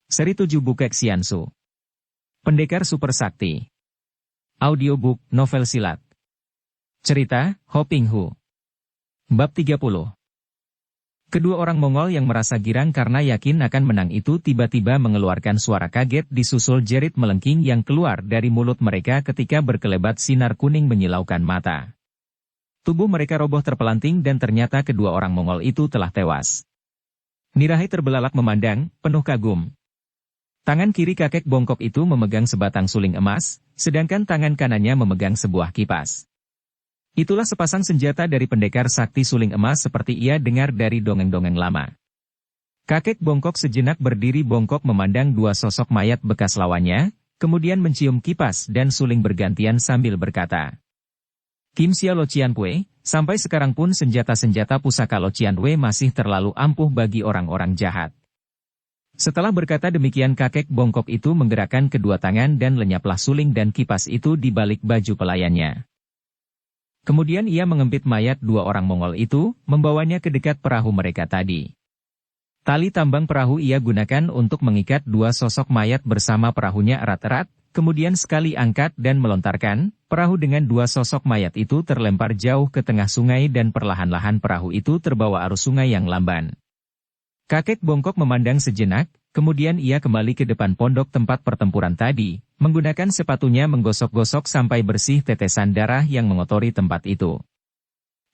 Seri 7 Bukek Xiansu. Pendekar Super Sakti. Audiobook, novel silat. Cerita, Ho Ping Hu. Bab 30. Kedua orang Mongol yang merasa girang karena yakin akan menang itu tiba-tiba mengeluarkan suara kaget disusul jerit melengking yang keluar dari mulut mereka ketika berkelebat sinar kuning menyilaukan mata. Tubuh mereka roboh terpelanting dan ternyata kedua orang Mongol itu telah tewas. Nirahai terbelalak memandang, penuh kagum. Tangan kiri kakek bongkok itu memegang sebatang suling emas, sedangkan tangan kanannya memegang sebuah kipas. Itulah sepasang senjata dari pendekar sakti suling emas seperti ia dengar dari dongeng-dongeng lama. Kakek bongkok sejenak berdiri bongkok memandang dua sosok mayat bekas lawannya, kemudian mencium kipas dan suling bergantian sambil berkata, "Kim Xia Lo Qianpui, sampai sekarang pun senjata-senjata pusaka Lo Qianpui masih terlalu ampuh bagi orang-orang jahat." Setelah berkata demikian kakek bongkok itu menggerakkan kedua tangan dan lenyaplah suling dan kipas itu di balik baju pelayannya. Kemudian ia mengempit mayat dua orang Mongol itu, membawanya ke dekat perahu mereka tadi. Tali tambang perahu ia gunakan untuk mengikat dua sosok mayat bersama perahunya erat-erat, kemudian sekali angkat dan melontarkan, perahu dengan dua sosok mayat itu terlempar jauh ke tengah sungai dan perlahan-lahan perahu itu terbawa arus sungai yang lamban. Kakek bongkok memandang sejenak, kemudian ia kembali ke depan pondok tempat pertempuran tadi, menggunakan sepatunya menggosok-gosok sampai bersih tetesan darah yang mengotori tempat itu.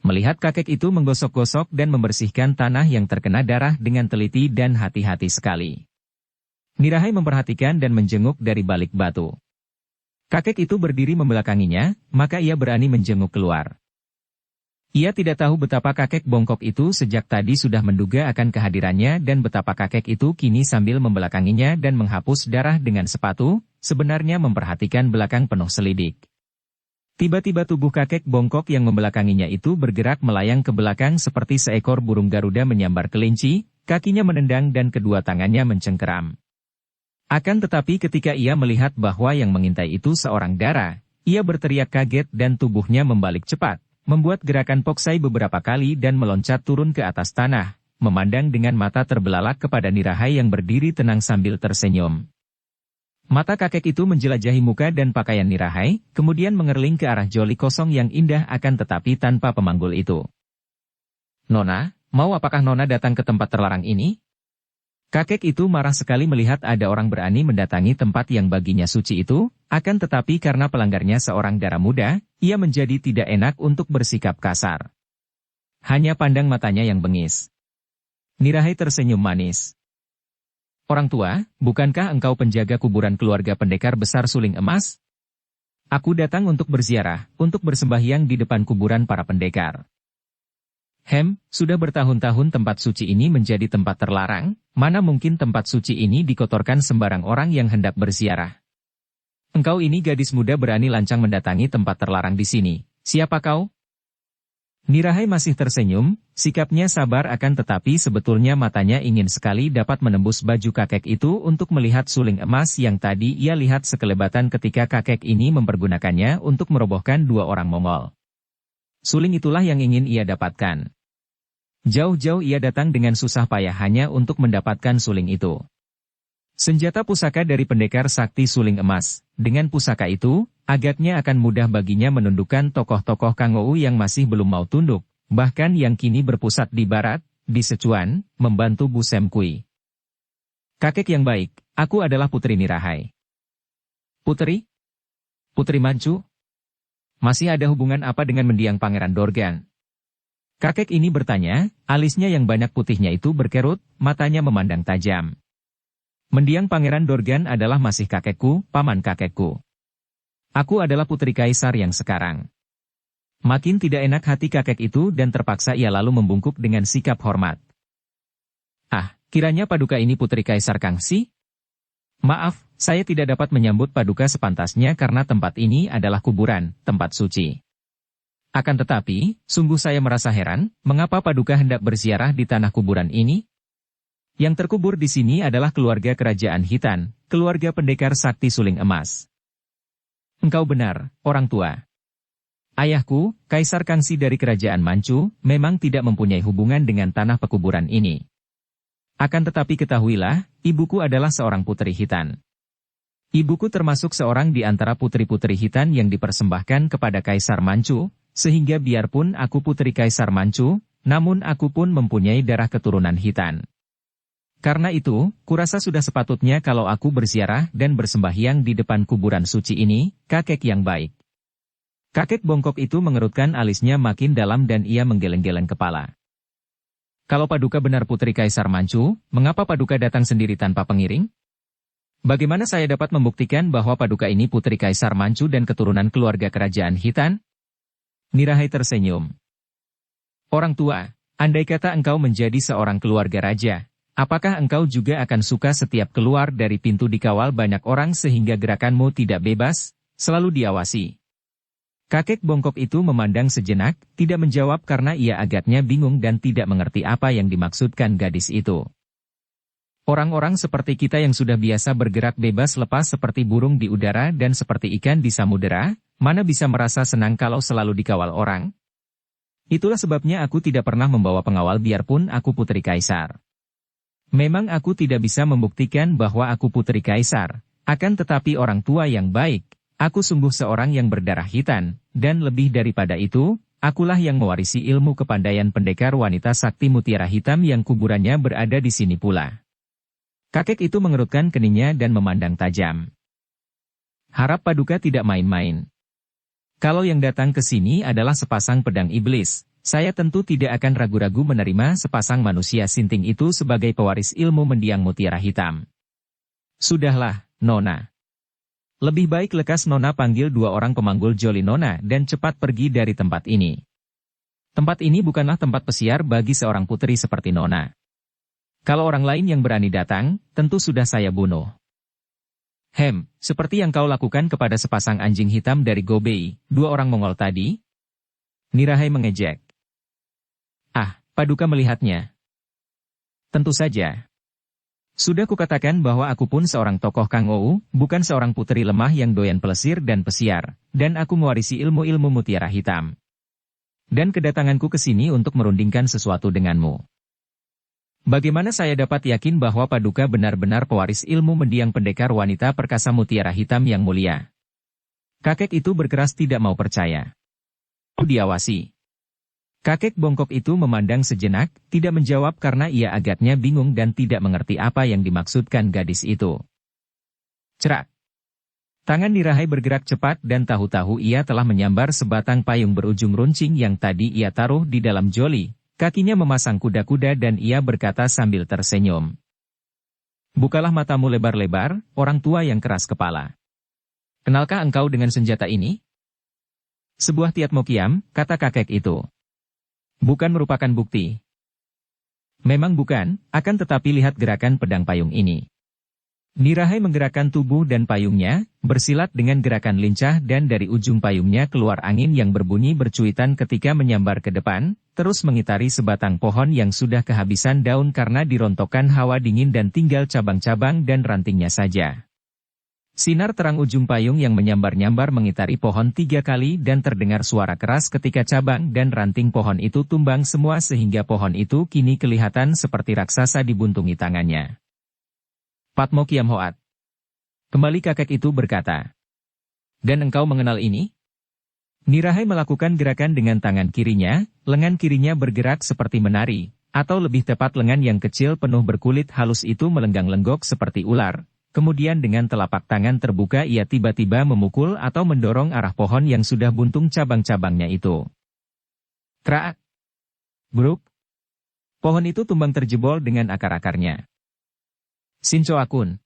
Melihat kakek itu menggosok-gosok dan membersihkan tanah yang terkena darah dengan teliti dan hati-hati sekali. Nirahai memperhatikan dan menjenguk dari balik batu. Kakek itu berdiri membelakanginya, maka ia berani menjenguk keluar. Ia tidak tahu betapa kakek bongkok itu sejak tadi sudah menduga akan kehadirannya dan betapa kakek itu kini sambil membelakanginya dan menghapus darah dengan sepatu, sebenarnya memperhatikan belakang penuh selidik. Tiba-tiba tubuh kakek bongkok yang membelakanginya itu bergerak melayang ke belakang seperti seekor burung Garuda menyambar kelinci, kakinya menendang dan kedua tangannya mencengkeram. Akan tetapi ketika ia melihat bahwa yang mengintai itu seorang dara, ia berteriak kaget dan tubuhnya membalik cepat. Membuat gerakan poksai beberapa kali dan meloncat turun ke atas tanah, memandang dengan mata terbelalak kepada Nirahai yang berdiri tenang sambil tersenyum. Mata kakek itu menjelajahi muka dan pakaian Nirahai, kemudian mengerling ke arah joli kosong yang indah akan tetapi tanpa pemanggul itu. "Nona, mau apakah Nona datang ke tempat terlarang ini?" Kakek itu marah sekali melihat ada orang berani mendatangi tempat yang baginya suci itu, akan tetapi karena pelanggarnya seorang dara muda, ia menjadi tidak enak untuk bersikap kasar. Hanya pandang matanya yang bengis. Nirahai tersenyum manis. "Orang tua, bukankah engkau penjaga kuburan keluarga pendekar besar suling emas? Aku datang untuk berziarah, untuk bersembahyang di depan kuburan para pendekar." Sudah bertahun-tahun tempat suci ini menjadi tempat terlarang, mana mungkin tempat suci ini dikotorkan sembarang orang yang hendak berziarah. Engkau ini gadis muda berani lancang mendatangi tempat terlarang di sini, siapa kau? Nirahai masih tersenyum, sikapnya sabar akan tetapi sebetulnya matanya ingin sekali dapat menembus baju kakek itu untuk melihat suling emas yang tadi ia lihat sekelebatan ketika kakek ini mempergunakannya untuk merobohkan dua orang Mongol. Suling itulah yang ingin ia dapatkan. Jauh-jauh ia datang dengan susah payah hanya untuk mendapatkan suling itu. Senjata pusaka dari pendekar sakti suling emas. Dengan pusaka itu, agaknya akan mudah baginya menundukkan tokoh-tokoh Kangou yang masih belum mau tunduk, bahkan yang kini berpusat di barat, di Sichuan, membantu Bu Sem Kui. "Kakek yang baik, aku adalah Putri Nirahai." "Putri? Putri Manchu? Masih ada hubungan apa dengan mendiang Pangeran Dorgan?" Kakek ini bertanya, alisnya yang banyak putihnya itu berkerut, matanya memandang tajam. "Mendiang Pangeran Dorgan adalah masih kakekku, paman kakekku. Aku adalah putri kaisar yang sekarang." Makin tidak enak hati kakek itu dan terpaksa ia lalu membungkuk dengan sikap hormat. "Ah, kiranya paduka ini putri kaisar Kangxi? Maaf, saya tidak dapat menyambut paduka sepantasnya karena tempat ini adalah kuburan, tempat suci. Akan tetapi, sungguh saya merasa heran, mengapa paduka hendak berziarah di tanah kuburan ini? Yang terkubur di sini adalah keluarga kerajaan Hitan, keluarga pendekar sakti suling emas." "Engkau benar, orang tua. Ayahku, Kaisar Kangxi dari kerajaan Manchu, memang tidak mempunyai hubungan dengan tanah pekuburan ini. Akan tetapi ketahuilah, Ibuku adalah seorang putri Hitan. Ibuku termasuk seorang di antara putri-putri Hitan yang dipersembahkan kepada Kaisar Manchu, sehingga biarpun aku putri Kaisar Manchu, namun aku pun mempunyai darah keturunan Hitan. Karena itu, kurasa sudah sepatutnya kalau aku berziarah dan bersembahyang di depan kuburan suci ini, kakek yang baik. Kakek bongkok itu mengerutkan alisnya makin dalam dan ia menggeleng-geleng kepala. Kalau Paduka benar putri Kaisar Manchu, mengapa Paduka datang sendiri tanpa pengiring? Bagaimana saya dapat membuktikan bahwa Paduka ini putri Kaisar Manchu dan keturunan keluarga kerajaan Hitan? Nirahai tersenyum. Orang tua, andai kata engkau menjadi seorang keluarga raja, apakah engkau juga akan suka setiap keluar dari pintu dikawal banyak orang sehingga gerakanmu tidak bebas, selalu diawasi? Kakek bongkok itu memandang sejenak, tidak menjawab karena ia agaknya bingung dan tidak mengerti apa yang dimaksudkan gadis itu. Orang-orang seperti kita yang sudah biasa bergerak bebas lepas seperti burung di udara dan seperti ikan di samudera, mana bisa merasa senang kalau selalu dikawal orang? Itulah sebabnya aku tidak pernah membawa pengawal biarpun aku putri kaisar. Memang aku tidak bisa membuktikan bahwa aku putri kaisar, akan tetapi orang tua yang baik, aku sungguh seorang yang berdarah Hitan, dan lebih daripada itu, akulah yang mewarisi ilmu kepandaian pendekar wanita sakti mutiara hitam yang kuburannya berada di sini pula. Kakek itu mengerutkan keningnya dan memandang tajam. Harap Paduka tidak main-main. Kalau yang datang ke sini adalah sepasang pedang iblis, saya tentu tidak akan ragu-ragu menerima sepasang manusia sinting itu sebagai pewaris ilmu mendiang mutiara hitam. Sudahlah, Nona. Lebih baik lekas Nona panggil 2 orang pemanggul joli Nona dan cepat pergi dari tempat ini. Tempat ini bukanlah tempat pesiar bagi seorang putri seperti Nona. Kalau orang lain yang berani datang, tentu sudah saya bunuh. Seperti yang kau lakukan kepada sepasang anjing hitam dari Gobei, 2 orang Mongol tadi? Nirahai mengejek. Ah, Paduka melihatnya. Tentu saja. Sudah kukatakan bahwa aku pun seorang tokoh Kang Ou, bukan seorang putri lemah yang doyan pelesir dan pesiar, dan aku mewarisi ilmu-ilmu mutiara hitam. Dan kedatanganku ke sini untuk merundingkan sesuatu denganmu. Bagaimana saya dapat yakin bahwa Paduka benar-benar pewaris ilmu mendiang pendekar wanita perkasa mutiara hitam yang mulia? Kakek itu berkeras tidak mau percaya. Diawasi. Kakek bongkok itu memandang sejenak, tidak menjawab karena ia agaknya bingung dan tidak mengerti apa yang dimaksudkan gadis itu. Cerak. Tangan Nirahai bergerak cepat dan tahu-tahu ia telah menyambar sebatang payung berujung runcing yang tadi ia taruh di dalam joli. Kakinya memasang kuda-kuda dan ia berkata sambil tersenyum. Bukalah matamu lebar-lebar, orang tua yang keras kepala. Kenalkah engkau dengan senjata ini? Sebuah tiatmokiam, kata kakek itu. Bukan merupakan bukti. Memang bukan, akan tetapi lihat gerakan pedang payung ini. Nirahai menggerakkan tubuh dan payungnya, bersilat dengan gerakan lincah dan dari ujung payungnya keluar angin yang berbunyi bercuitan ketika menyambar ke depan, terus mengitari sebatang pohon yang sudah kehabisan daun karena dirontokkan hawa dingin dan tinggal cabang-cabang dan rantingnya saja. Sinar terang ujung payung yang menyambar-nyambar mengitari pohon 3 kali dan terdengar suara keras ketika cabang dan ranting pohon itu tumbang semua sehingga pohon itu kini kelihatan seperti raksasa dibuntungi tangannya. Patmo Kiam Hoat. Kembali kakek itu berkata. Dan engkau mengenal ini? Nirahai melakukan gerakan dengan tangan kirinya, lengan kirinya bergerak seperti menari, atau lebih tepat lengan yang kecil penuh berkulit halus itu melenggang-lenggok seperti ular, kemudian dengan telapak tangan terbuka ia tiba-tiba memukul atau mendorong arah pohon yang sudah buntung cabang-cabangnya itu. Kraak! Bruk! Pohon itu tumbang terjebol dengan akar-akarnya. Sinco Akun.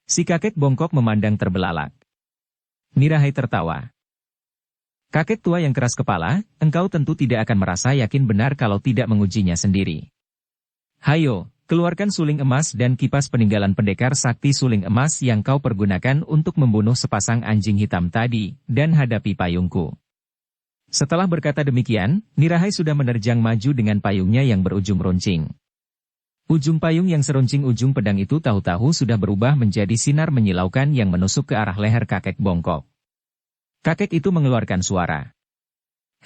Si kakek bongkok memandang terbelalak. Nirahai tertawa. Kakek tua yang keras kepala, engkau tentu tidak akan merasa yakin benar kalau tidak mengujinya sendiri. Hayo, keluarkan suling emas dan kipas peninggalan pendekar sakti suling emas yang kau pergunakan untuk membunuh sepasang anjing hitam tadi, dan hadapi payungku. Setelah berkata demikian, Nirahai sudah menerjang maju dengan payungnya yang berujung runcing. Ujung payung yang seruncing ujung pedang itu tahu-tahu sudah berubah menjadi sinar menyilaukan yang menusuk ke arah leher kakek bongkok. Kakek itu mengeluarkan suara.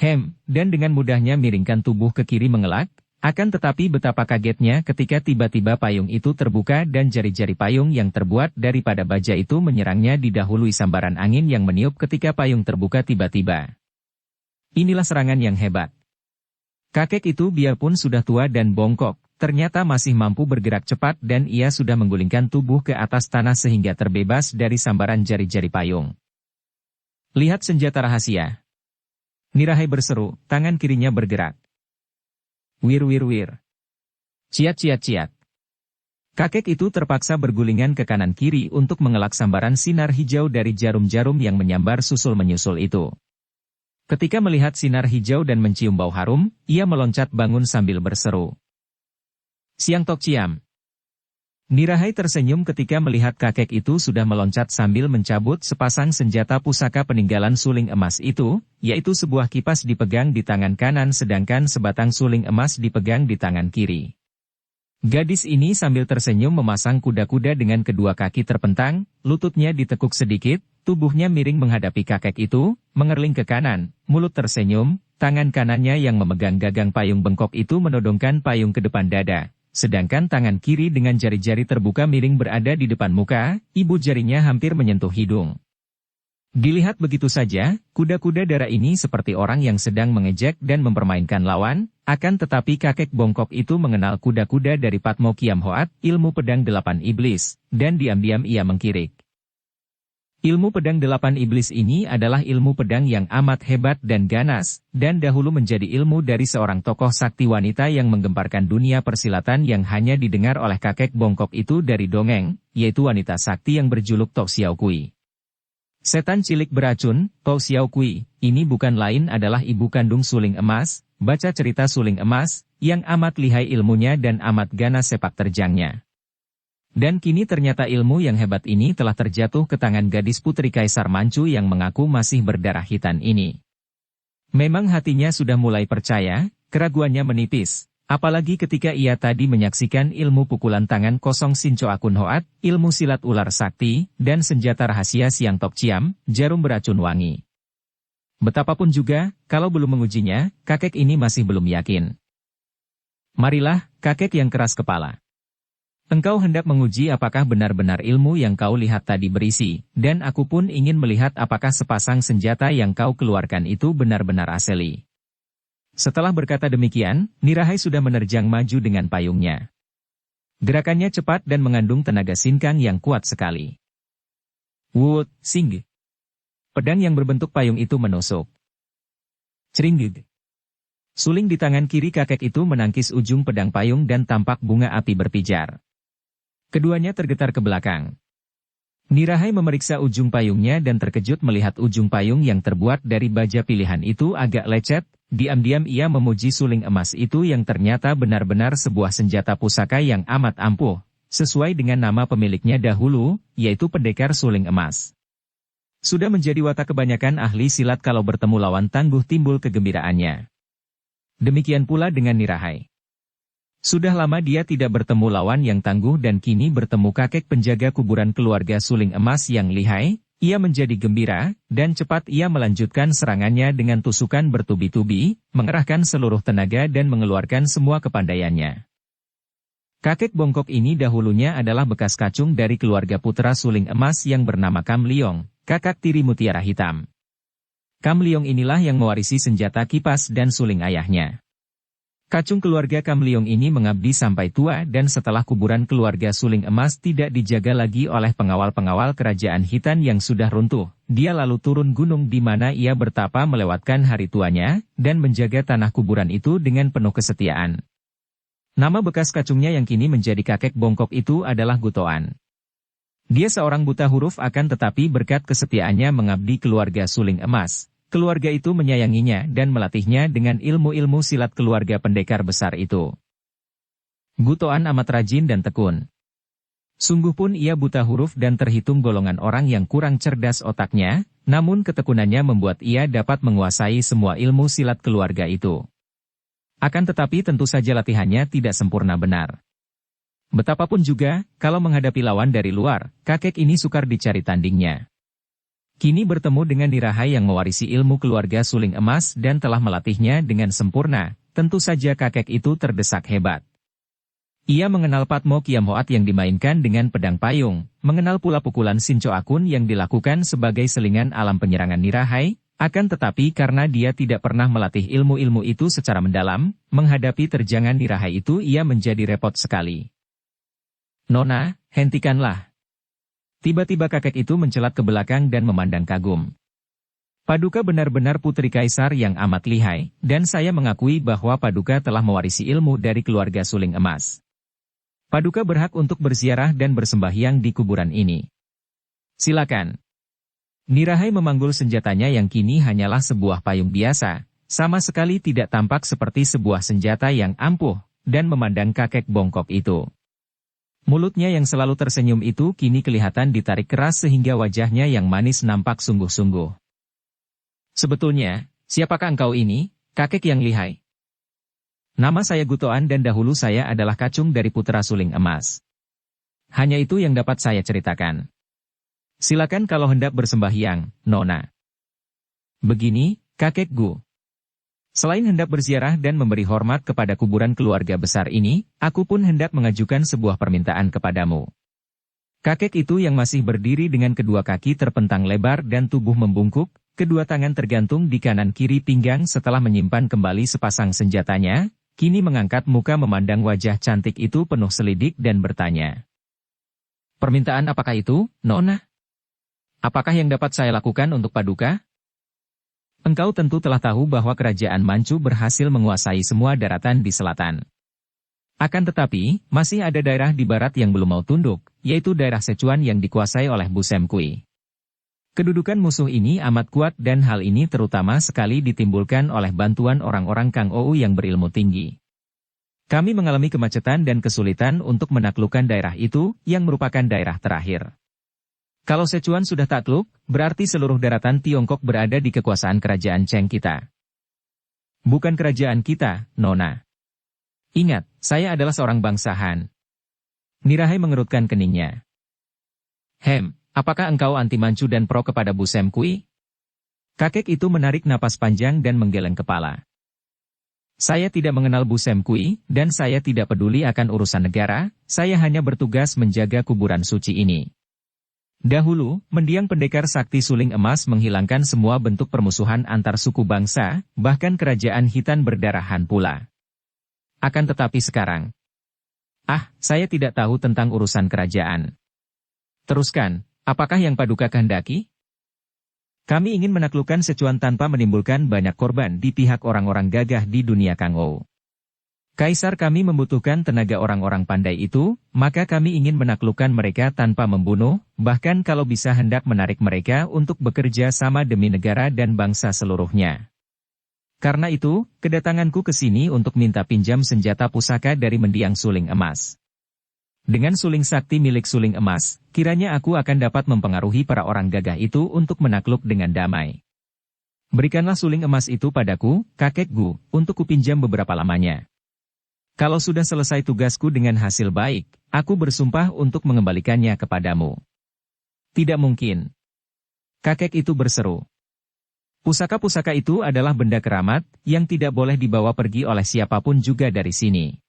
Dan dengan mudahnya miringkan tubuh ke kiri mengelak, Akan tetapi betapa kagetnya ketika tiba-tiba payung itu terbuka dan jari-jari payung yang terbuat daripada baja itu menyerangnya didahului sambaran angin yang meniup ketika payung terbuka tiba-tiba. Inilah serangan yang hebat. Kakek itu biarpun sudah tua dan bongkok, ternyata masih mampu bergerak cepat dan ia sudah menggulingkan tubuh ke atas tanah sehingga terbebas dari sambaran jari-jari payung. Lihat senjata rahasia. Nirahai berseru, tangan kirinya bergerak. Wir wir wir. Ciat ciat ciat. Kakek itu terpaksa bergulingan ke kanan kiri untuk mengelak sambaran sinar hijau dari jarum-jarum yang menyambar susul-menyusul itu. Ketika melihat sinar hijau dan mencium bau harum, ia meloncat bangun sambil berseru. Siang Tok Ciam. Nirahai tersenyum ketika melihat kakek itu sudah meloncat sambil mencabut sepasang senjata pusaka peninggalan suling emas itu, yaitu sebuah kipas dipegang di tangan kanan sedangkan sebatang suling emas dipegang di tangan kiri. Gadis ini sambil tersenyum memasang kuda-kuda dengan kedua kaki terpentang, lututnya ditekuk sedikit, tubuhnya miring menghadapi kakek itu, mengerling ke kanan, mulut tersenyum, tangan kanannya yang memegang gagang payung bengkok itu menodongkan payung ke depan dada. Sedangkan tangan kiri dengan jari-jari terbuka miring berada di depan muka, ibu jarinya hampir menyentuh hidung. Dilihat begitu saja, kuda-kuda darah ini seperti orang yang sedang mengejek dan mempermainkan lawan, akan tetapi kakek bongkok itu mengenal kuda-kuda dari Patmo Kiam Hoat, ilmu pedang 8 iblis, dan diam-diam ia mengkirik. Ilmu pedang 8 iblis ini adalah ilmu pedang yang amat hebat dan ganas, dan dahulu menjadi ilmu dari seorang tokoh sakti wanita yang menggemparkan dunia persilatan yang hanya didengar oleh kakek bongkok itu dari dongeng, yaitu wanita sakti yang berjuluk Tok Xiao Kui. Setan cilik beracun, Tok Xiao Kui, ini bukan lain adalah ibu kandung suling emas, baca cerita suling emas, yang amat lihai ilmunya dan amat ganas sepak terjangnya. Dan kini ternyata ilmu yang hebat ini telah terjatuh ke tangan gadis putri Kaisar Manchu yang mengaku masih berdarah hitam ini. Memang hatinya sudah mulai percaya, keraguannya menipis, apalagi ketika ia tadi menyaksikan ilmu pukulan tangan kosong Sincho Akun Hoat, ilmu silat ular sakti, dan senjata rahasia Siang Tok Ciam, jarum beracun wangi. Betapapun juga, kalau belum mengujinya, kakek ini masih belum yakin. Marilah, kakek yang keras kepala. Engkau hendak menguji apakah benar-benar ilmu yang kau lihat tadi berisi, dan aku pun ingin melihat apakah sepasang senjata yang kau keluarkan itu benar-benar asli. Setelah berkata demikian, Nirahai sudah menerjang maju dengan payungnya. Gerakannya cepat dan mengandung tenaga sinkang yang kuat sekali. Wut, sing. Pedang yang berbentuk payung itu menusuk. Ceringgeg. Suling di tangan kiri kakek itu menangkis ujung pedang payung dan tampak bunga api berpijar. Keduanya tergetar ke belakang. Nirahai memeriksa ujung payungnya dan terkejut melihat ujung payung yang terbuat dari baja pilihan itu agak lecet. Diam-diam ia memuji suling emas itu yang ternyata benar-benar sebuah senjata pusaka yang amat ampuh, sesuai dengan nama pemiliknya dahulu, yaitu pendekar suling emas. Sudah menjadi watak kebanyakan ahli silat kalau bertemu lawan tangguh timbul kegembiraannya. Demikian pula dengan Nirahai. Sudah lama dia tidak bertemu lawan yang tangguh dan kini bertemu kakek penjaga kuburan keluarga suling emas yang lihai, ia menjadi gembira, dan cepat ia melanjutkan serangannya dengan tusukan bertubi-tubi, mengerahkan seluruh tenaga dan mengeluarkan semua kepandaiannya. Kakek bongkok ini dahulunya adalah bekas kacung dari keluarga putra suling emas yang bernama Kam Liong, kakak tiri mutiara hitam. Kam Liong inilah yang mewarisi senjata kipas dan suling ayahnya. Kacung keluarga Kam Liong ini mengabdi sampai tua dan setelah kuburan keluarga suling emas tidak dijaga lagi oleh pengawal-pengawal kerajaan Hitan yang sudah runtuh, dia lalu turun gunung di mana ia bertapa melewatkan hari tuanya, dan menjaga tanah kuburan itu dengan penuh kesetiaan. Nama bekas kacungnya yang kini menjadi kakek bongkok itu adalah Gutoan. Dia seorang buta huruf akan tetapi berkat kesetiaannya mengabdi keluarga suling emas. Keluarga itu menyayanginya dan melatihnya dengan ilmu-ilmu silat keluarga pendekar besar itu. Gutoan amat rajin dan tekun. Sungguh pun ia buta huruf dan terhitung golongan orang yang kurang cerdas otaknya, namun ketekunannya membuat ia dapat menguasai semua ilmu silat keluarga itu. Akan tetapi tentu saja latihannya tidak sempurna benar. Betapapun juga, kalau menghadapi lawan dari luar, kakek ini sukar dicari tandingnya. Kini bertemu dengan Nirahai yang mewarisi ilmu keluarga suling emas dan telah melatihnya dengan sempurna, tentu saja kakek itu terdesak hebat. Ia mengenal Patmo Kiam Hoat yang dimainkan dengan pedang payung, mengenal pula pukulan Sincho Akun yang dilakukan sebagai selingan alam penyerangan Nirahai, akan tetapi karena dia tidak pernah melatih ilmu-ilmu itu secara mendalam, menghadapi terjangan Nirahai itu ia menjadi repot sekali. Nona, hentikanlah. Tiba-tiba kakek itu mencelat ke belakang dan memandang kagum. Paduka benar-benar putri kaisar yang amat lihai, dan saya mengakui bahwa Paduka telah mewarisi ilmu dari keluarga Suling Emas. Paduka berhak untuk berziarah dan bersembahyang di kuburan ini. Silakan. Nirahai memanggul senjatanya yang kini hanyalah sebuah payung biasa, sama sekali tidak tampak seperti sebuah senjata yang ampuh, dan memandang kakek bongkok itu. Mulutnya yang selalu tersenyum itu kini kelihatan ditarik keras sehingga wajahnya yang manis nampak sungguh-sungguh. Sebetulnya, siapakah engkau ini, kakek yang lihai? Nama saya Gutoan dan dahulu saya adalah kacung dari putra Suling Emas. Hanya itu yang dapat saya ceritakan. Silakan kalau hendak bersembahyang, Nona. Begini, kakek Gu. Selain hendak berziarah dan memberi hormat kepada kuburan keluarga besar ini, aku pun hendak mengajukan sebuah permintaan kepadamu. Kakek itu yang masih berdiri dengan kedua kaki terpentang lebar dan tubuh membungkuk, kedua tangan tergantung di kanan kiri pinggang setelah menyimpan kembali sepasang senjatanya, kini mengangkat muka memandang wajah cantik itu penuh selidik dan bertanya. Permintaan apakah itu, Nona? Apakah yang dapat saya lakukan untuk Paduka? Engkau tentu telah tahu bahwa kerajaan Manchu berhasil menguasai semua daratan di selatan. Akan tetapi, masih ada daerah di barat yang belum mau tunduk, yaitu daerah Sichuan yang dikuasai oleh Bu Sem Kui. Kedudukan musuh ini amat kuat dan hal ini terutama sekali ditimbulkan oleh bantuan orang-orang Kang Ou yang berilmu tinggi. Kami mengalami kemacetan dan kesulitan untuk menaklukkan daerah itu, yang merupakan daerah terakhir. Kalau Sichuan sudah takluk, berarti seluruh daratan Tiongkok berada di kekuasaan kerajaan Cheng kita. Bukan kerajaan kita, Nona. Ingat, saya adalah seorang bangsa Han. Nirahai mengerutkan keningnya. Apakah engkau anti Manchu dan pro kepada Bu Sem Kui? Kakek itu menarik napas panjang dan menggeleng kepala. Saya tidak mengenal Bu Sem Kui, dan saya tidak peduli akan urusan negara, saya hanya bertugas menjaga kuburan suci ini. Dahulu, mendiang pendekar sakti Suling Emas menghilangkan semua bentuk permusuhan antar suku bangsa, bahkan kerajaan Hitan berdarah Han pula. Akan tetapi sekarang, saya tidak tahu tentang urusan kerajaan. Teruskan. Apakah yang Paduka kehendaki? Kami ingin menaklukkan Sichuan tanpa menimbulkan banyak korban di pihak orang-orang gagah di dunia Kang Ou. Kaisar kami membutuhkan tenaga orang-orang pandai itu, maka kami ingin menaklukkan mereka tanpa membunuh, bahkan kalau bisa hendak menarik mereka untuk bekerja sama demi negara dan bangsa seluruhnya. Karena itu, kedatanganku ke sini untuk minta pinjam senjata pusaka dari mendiang Suling Emas. Dengan suling sakti milik Suling Emas, kiranya aku akan dapat mempengaruhi para orang gagah itu untuk menakluk dengan damai. Berikanlah suling emas itu padaku, kakek Gu, untuk kupinjam beberapa lamanya. Kalau sudah selesai tugasku dengan hasil baik, aku bersumpah untuk mengembalikannya kepadamu. Tidak mungkin. Kakek itu berseru. Pusaka-pusaka itu adalah benda keramat, yang tidak boleh dibawa pergi oleh siapapun juga dari sini.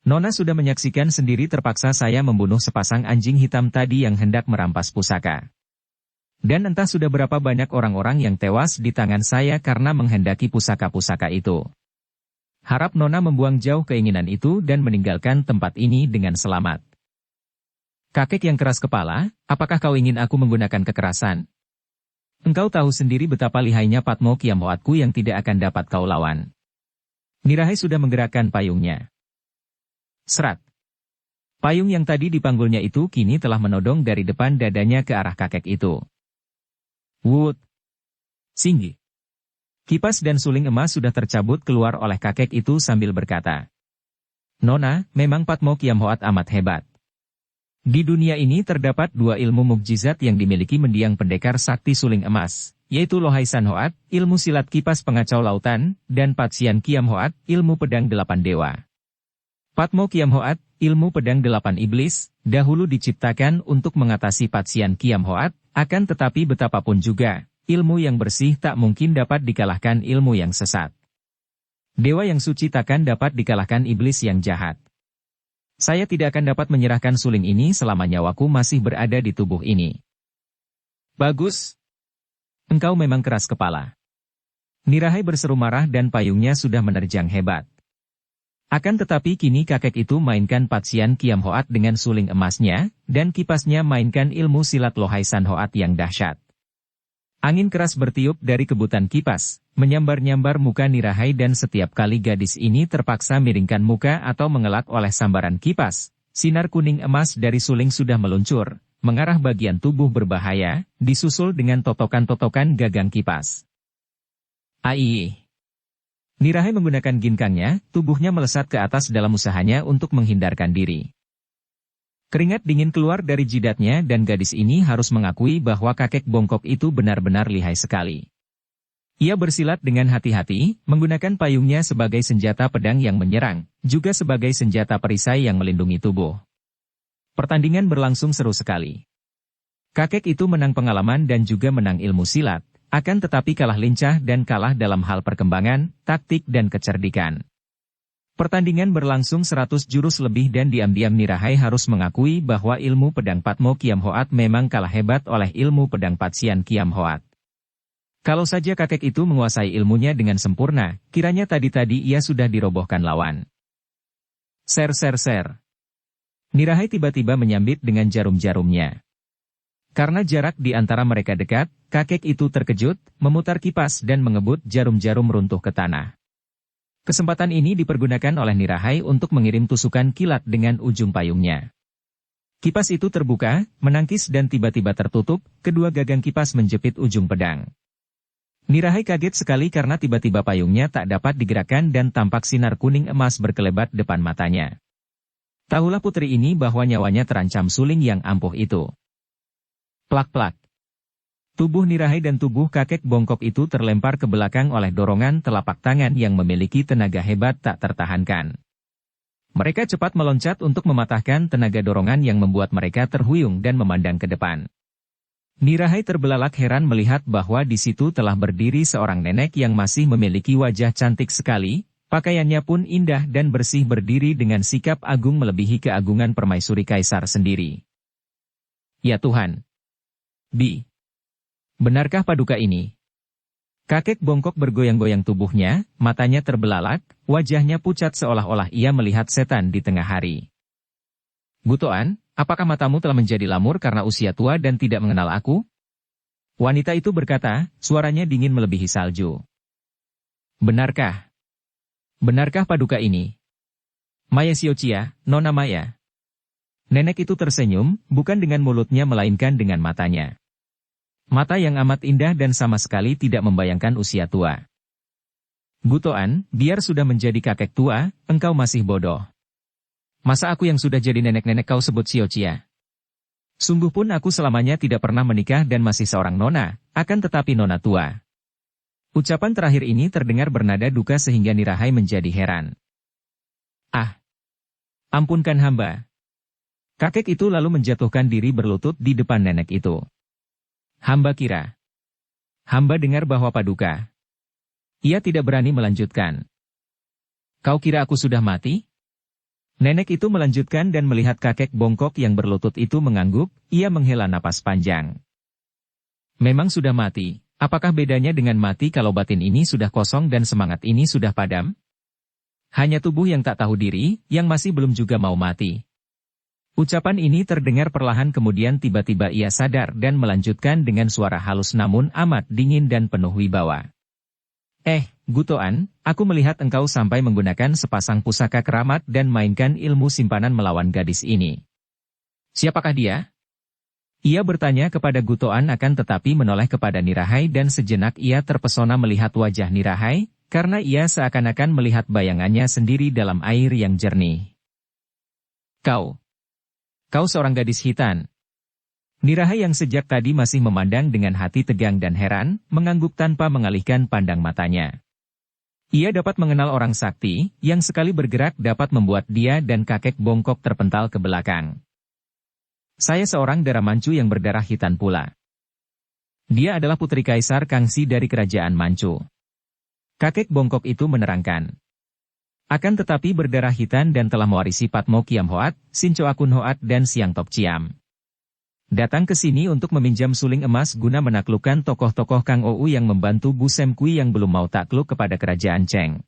Nona sudah menyaksikan sendiri terpaksa saya membunuh sepasang anjing hitam tadi yang hendak merampas pusaka. Dan entah sudah berapa banyak orang-orang yang tewas di tangan saya karena menghendaki pusaka-pusaka itu. Harap Nona membuang jauh keinginan itu dan meninggalkan tempat ini dengan selamat. Kakek yang keras kepala, apakah kau ingin aku menggunakan kekerasan? Engkau tahu sendiri betapa lihainya Patmo Kiam Hoatku yang tidak akan dapat kau lawan. Nirahai sudah menggerakkan payungnya. Serat. Payung yang tadi dipanggulnya itu kini telah menodong dari depan dadanya ke arah kakek itu. Wut! Singgi! Kipas dan suling emas sudah tercabut keluar oleh kakek itu sambil berkata. Nona, memang Patmo Kiam Hoat amat hebat. Di dunia ini terdapat dua ilmu mukjizat yang dimiliki mendiang pendekar sakti Suling Emas, yaitu Lohai San Hoat, ilmu silat kipas pengacau lautan, dan Patsian Kiam Hoat, ilmu pedang 8 dewa. Patmo Kiam Hoat, ilmu pedang 8 iblis, dahulu diciptakan untuk mengatasi Patsian Kiam Hoat, akan tetapi betapapun juga, ilmu yang bersih tak mungkin dapat dikalahkan ilmu yang sesat. Dewa yang suci takkan dapat dikalahkan iblis yang jahat. Saya tidak akan dapat menyerahkan suling ini selama nyawaku masih berada di tubuh ini. Bagus. Engkau memang keras kepala. Nirahai berseru marah dan payungnya sudah menerjang hebat. Akan tetapi kini kakek itu mainkan Patsian Kiam Hoat dengan suling emasnya, dan kipasnya mainkan ilmu silat Lohai San Hoat yang dahsyat. Angin keras bertiup dari kebutan kipas, menyambar-nyambar muka Nirahai dan setiap kali gadis ini terpaksa miringkan muka atau mengelak oleh sambaran kipas, sinar kuning emas dari suling sudah meluncur, mengarah bagian tubuh berbahaya, disusul dengan totokan-totokan gagang kipas. Ai. Nirahai menggunakan ginkangnya, tubuhnya melesat ke atas dalam usahanya untuk menghindarkan diri. Keringat dingin keluar dari jidatnya dan gadis ini harus mengakui bahwa kakek bongkok itu benar-benar lihai sekali. Ia bersilat dengan hati-hati, menggunakan payungnya sebagai senjata pedang yang menyerang, juga sebagai senjata perisai yang melindungi tubuh. Pertandingan berlangsung seru sekali. Kakek itu menang pengalaman dan juga menang ilmu silat, akan tetapi kalah lincah dan kalah dalam hal perkembangan, taktik dan kecerdikan. Pertandingan berlangsung 100 jurus lebih dan diam-diam Nirahai harus mengakui bahwa ilmu pedang Patmo Kiam Hoat memang kalah hebat oleh ilmu pedang Patsian Kiam Hoat. Kalau saja kakek itu menguasai ilmunya dengan sempurna, kiranya tadi-tadi ia sudah dirobohkan lawan. Ser. Nirahai tiba-tiba menyambit dengan jarum-jarumnya. Karena jarak di antara mereka dekat, kakek itu terkejut, memutar kipas dan mengebut jarum-jarum runtuh ke tanah. Kesempatan ini dipergunakan oleh Nirahai untuk mengirim tusukan kilat dengan ujung payungnya. Kipas itu terbuka, menangkis dan tiba-tiba tertutup, kedua gagang kipas menjepit ujung pedang. Nirahai kaget sekali karena tiba-tiba payungnya tak dapat digerakkan dan tampak sinar kuning emas berkelebat depan matanya. Tahulah putri ini bahwa nyawanya terancam suling yang ampuh itu. Plak-plak. Tubuh Nirahai dan tubuh kakek bongkok itu terlempar ke belakang oleh dorongan telapak tangan yang memiliki tenaga hebat tak tertahankan. Mereka cepat meloncat untuk mematahkan tenaga dorongan yang membuat mereka terhuyung dan memandang ke depan. Nirahai terbelalak heran melihat bahwa di situ telah berdiri seorang nenek yang masih memiliki wajah cantik sekali, pakaiannya pun indah dan bersih berdiri dengan sikap agung melebihi keagungan permaisuri kaisar sendiri. Ya Tuhan! Benarkah paduka ini? Kakek bongkok bergoyang-goyang tubuhnya, matanya terbelalak, wajahnya pucat seolah-olah ia melihat setan di tengah hari. Gutoan, apakah matamu telah menjadi lamur karena usia tua dan tidak mengenal aku? Wanita itu berkata, suaranya dingin melebihi salju. Benarkah? Benarkah paduka ini? Maya Xiaoqia, Nona Maya. Nenek itu tersenyum, bukan dengan mulutnya melainkan dengan matanya. Mata yang amat indah dan sama sekali tidak membayangkan usia tua. Gutoan, biar sudah menjadi kakek tua, engkau masih bodoh. Masa aku yang sudah jadi nenek-nenek kau sebut Xiaoqia? Sungguh pun aku selamanya tidak pernah menikah dan masih seorang nona, akan tetapi nona tua. Ucapan terakhir ini terdengar bernada duka sehingga Nirahai menjadi heran. Ah! Ampunkan hamba. Kakek itu lalu menjatuhkan diri berlutut di depan nenek itu. Hamba kira. Hamba dengar bahwa paduka. Ia tidak berani melanjutkan. Kau kira aku sudah mati? Nenek itu melanjutkan dan melihat kakek bongkok yang berlutut itu mengangguk, ia menghela napas panjang. Memang sudah mati, apakah bedanya dengan mati kalau batin ini sudah kosong dan semangat ini sudah padam? Hanya tubuh yang tak tahu diri, yang masih belum juga mau mati. Ucapan ini terdengar perlahan kemudian tiba-tiba ia sadar dan melanjutkan dengan suara halus namun amat dingin dan penuh wibawa. Gutoan, aku melihat engkau sampai menggunakan sepasang pusaka keramat dan mainkan ilmu simpanan melawan gadis ini. Siapakah dia? Ia bertanya kepada Gutoan akan tetapi menoleh kepada Nirahai dan sejenak ia terpesona melihat wajah Nirahai, karena ia seakan-akan melihat bayangannya sendiri dalam air yang jernih. Kau seorang gadis hitan. Nirahai yang sejak tadi masih memandang dengan hati tegang dan heran, mengangguk tanpa mengalihkan pandang matanya. Ia dapat mengenal orang sakti, yang sekali bergerak dapat membuat dia dan kakek bongkok terpental ke belakang. Saya seorang darah Manchu yang berdarah hitam pula. Dia adalah putri Kaisar Kangxi dari kerajaan Manchu. Kakek bongkok itu menerangkan. Akan tetapi berdarah hitam dan telah mewarisi Patmo Kiam Hoat, Sincho Akun Hoat dan Siang Tok Ciam. Datang ke sini untuk meminjam suling emas guna menaklukkan tokoh-tokoh Kang Ou yang membantu Bu Sem Kui yang belum mau takluk kepada kerajaan Cheng.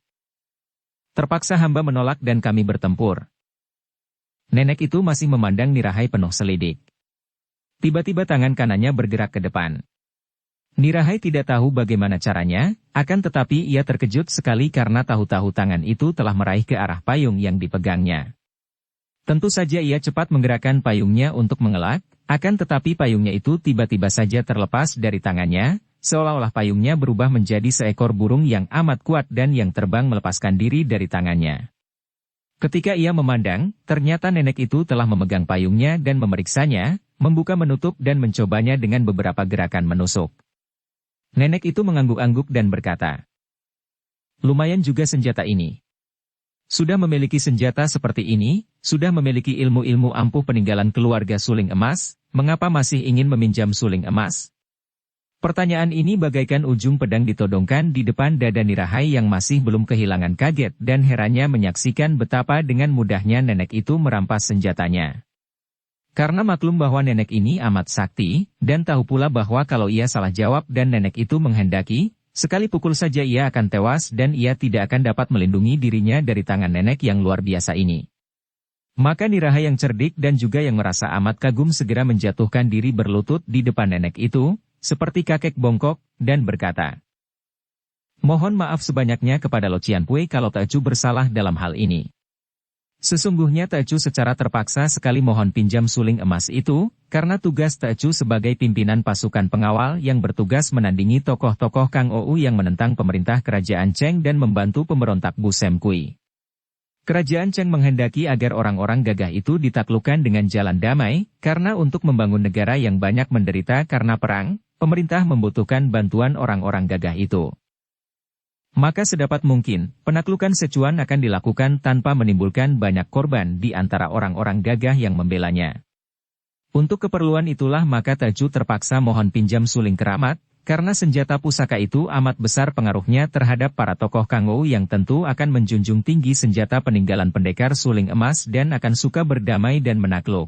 Terpaksa hamba menolak dan kami bertempur. Nenek itu masih memandang Nirahai penuh selidik. Tiba-tiba tangan kanannya bergerak ke depan. Nirahai tidak tahu bagaimana caranya, akan tetapi ia terkejut sekali karena tahu-tahu tangan itu telah meraih ke arah payung yang dipegangnya. Tentu saja ia cepat menggerakkan payungnya untuk mengelak, akan tetapi payungnya itu tiba-tiba saja terlepas dari tangannya, seolah-olah payungnya berubah menjadi seekor burung yang amat kuat dan yang terbang melepaskan diri dari tangannya. Ketika ia memandang, ternyata nenek itu telah memegang payungnya dan memeriksanya, membuka menutup dan mencobanya dengan beberapa gerakan menusuk. Nenek itu mengangguk-angguk dan berkata, "Lumayan juga senjata ini. Sudah memiliki senjata seperti ini, sudah memiliki ilmu-ilmu ampuh peninggalan keluarga suling emas, mengapa masih ingin meminjam suling emas?" Pertanyaan ini bagaikan ujung pedang ditodongkan di depan dada Nirahai yang masih belum kehilangan kaget dan herannya menyaksikan betapa dengan mudahnya nenek itu merampas senjatanya. Karena maklum bahwa nenek ini amat sakti, dan tahu pula bahwa kalau ia salah jawab dan nenek itu menghendaki, sekali pukul saja ia akan tewas dan ia tidak akan dapat melindungi dirinya dari tangan nenek yang luar biasa ini. Maka Nirahai yang cerdik dan juga yang merasa amat kagum segera menjatuhkan diri berlutut di depan nenek itu, seperti kakek bongkok, dan berkata, "Mohon maaf sebanyaknya kepada Lo Cianpui kalau Teocu bersalah dalam hal ini. Sesungguhnya Teocu secara terpaksa sekali mohon pinjam suling emas itu, karena tugas Teocu sebagai pimpinan pasukan pengawal yang bertugas menandingi tokoh-tokoh Kang Ou yang menentang pemerintah kerajaan Cheng dan membantu pemberontak Bu Sem Kui. Kerajaan Cheng menghendaki agar orang-orang gagah itu ditaklukkan dengan jalan damai, karena untuk membangun negara yang banyak menderita karena perang, pemerintah membutuhkan bantuan orang-orang gagah itu. Maka sedapat mungkin, penaklukan Sichuan akan dilakukan tanpa menimbulkan banyak korban di antara orang-orang gagah yang membelanya. Untuk keperluan itulah maka Teocu terpaksa mohon pinjam suling keramat, karena senjata pusaka itu amat besar pengaruhnya terhadap para tokoh Kang Ou yang tentu akan menjunjung tinggi senjata peninggalan pendekar suling emas dan akan suka berdamai dan menakluk.